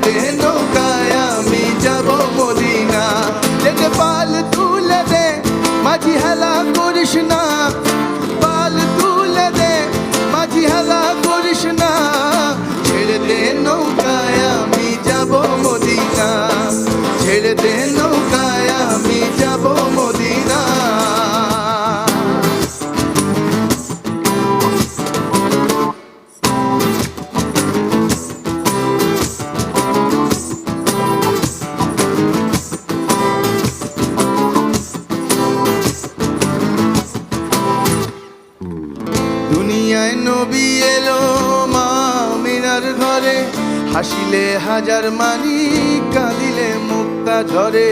দে নৌকায় আমি যাব মদিনা। যেতে পাল তুলে দে মাঝি হেলা করিস না, পাল তুলে দে মাঝি হেলা করিস না। ছেড়ে দে নৌকায় আমি যাব মদিনা, ছেড়ে দে নৌকায় আমি যাব মদিনা। দুনিয়ায় নবী এলো মা আমিনার ঘরে, হাসিলে হাজার মানি কাঁদিলে মুক্তা ঝরে।